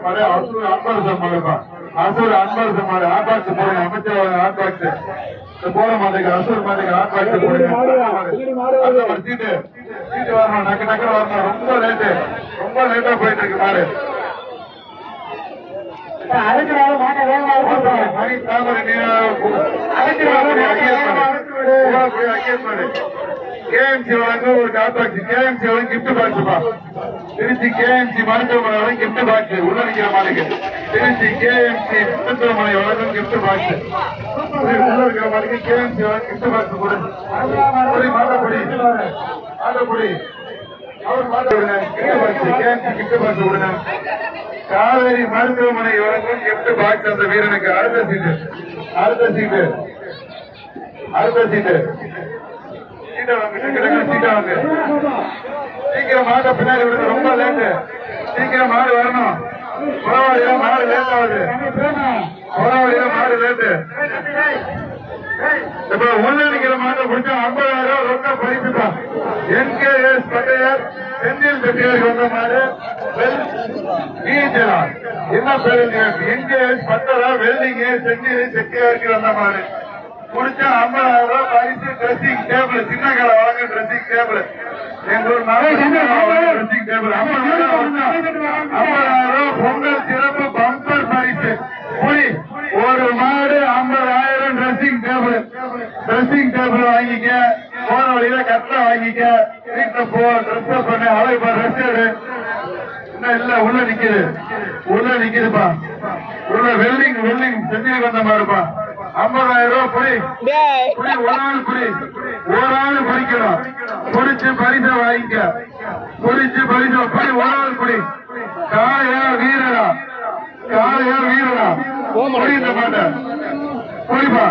மாடு அசூர் அன்பரசம் மாடுப்பா. அசூர் அன்பரசம் மாடு ஆட்பாக்ஸ் போடுங்க. அமைச்சர் ஆட்பாக்ஸ் போற மாட்டுக்கு அசூர் மாட்டுக்கு ஆட்பாக்ஸ் போடுங்க. சீட்டு சீட்டு வரணும். நக்கு நக்கு வரணும். ரொம்ப லேட்டா போயிட்டு இருக்கு மாடு. மணி தாமரை கேஎம்சி வழங்க ஒரு காப்பாச்சு. கேஎம்சி வழங்க கிஃப்ட் பாக்ஸ்ப்பா. திருச்சி கேஎம்சி மருத்துவமனை வழங்க கிஃப்ட் பாக்ஸ். உள்ள நிக்கிற மாட்டுக்கு திருச்சி கேஎம்சி மருத்துவமனை வழங்கும் கிஃப்ட் பாக்ஸ். உள்ள இருக்கிற மாட்டுக்கு கேஎம்சி வழங்க கிஃப்ட் பாக்ஸ் போடு. மாட்டப்பொடி அவர் மாட்ட விடுங்க. Gift box KMC gift box விடுங்க. காவேரி மருத்துவமனை வழங்கும் கிஃப்ட் பாக்ஸ் அந்த வீரனுக்கு. அடுத்த சீட்டு சீட்டை வாங்க. சீக்கிரம் மாட்ட பின்னாடி விடுங்க. ரொம்ப லேட்டு. சீக்கிரம் மாடு வரணும். புறவாடியில மாடு லேட் ஆகுது. மாடு லேட்டு. இப்ப உள்ள நிக்கிற மாட்டை பிடிச்சா 50,000 ரொக்க பரிசுப்பா. NKS பட்டையார் செந்தில் செட்டியாருக்கு வந்த மாடு என்ன பேரு? NKS பட்டரா வெல்டிங் செந்தில் செட்டியாருக்கு வந்த மாடு முடிச்சா 50,000 பரிசு. ட்ரெஸ்ஸிங் டேபிள் சின்ன கடை வழங்க. ட்ரெஸ்ஸிங் டேபிள் எங்க ஊர் ட்ரெஸ்ஸிங் டேபிள் 50,000 பொங்கல் சிறப்பு பம்பர் பரிசு. ஒரு மாடு 50,000 ட்ரெஸ்ஸிங் டேபிள் வாங்கிக்க. போன வழியில கட்ட வாங்கிக்க. வீட்டுல போ ட்ரெஸ் பண்ணு. அழகு ட்ரெஸ் எடு. இன்னும் இல்ல உள்ள நிக்குதுப்பா. உள்ள வெல்டிங் செஞ்சுட்டு வந்த மாதிரிப்பா. 50,000 புடி. ஒரு ஆள் பிடிக்கணும். பிடிச்சு பரிசை வாங்கிக்க. புடி. ஒரு ஆள் புடி. காளையா வீரரா புடி. இந்த மாட்டேன் புடிப்பா.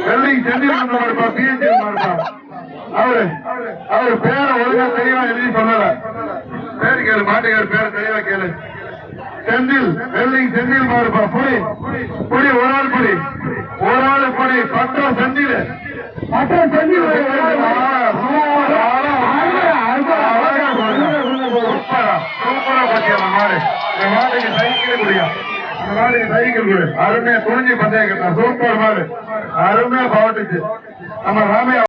வெல்டிங் செஞ்சுட்டு வந்த மாதிரிப்பா. பிஎன்ஜி மாதிரிப்பா. அவரு பேரை ஒழுங்கா தெளிவா எழுதி சொல்லல. பேரு கேளு. மாட்டுக்காரு பேரை தெளிவா கேளு. செந்தில் செந்தில் மாறுப்பா. புடி. ஒரு ஆள் புடி. பட்டம் செந்தில் சூப்பரா பத்தியா மாடு. இந்த மாட்டுக்கு சைக்கிள் குடியா. இந்த மாட்டுக்கு சைக்கிள் குடி. அருமையா துணிஞ்சு பந்தயம் கட்டா. சூப்பர் மாடு. அருமையா பவட்டுச்சு. நம்ம ராமையா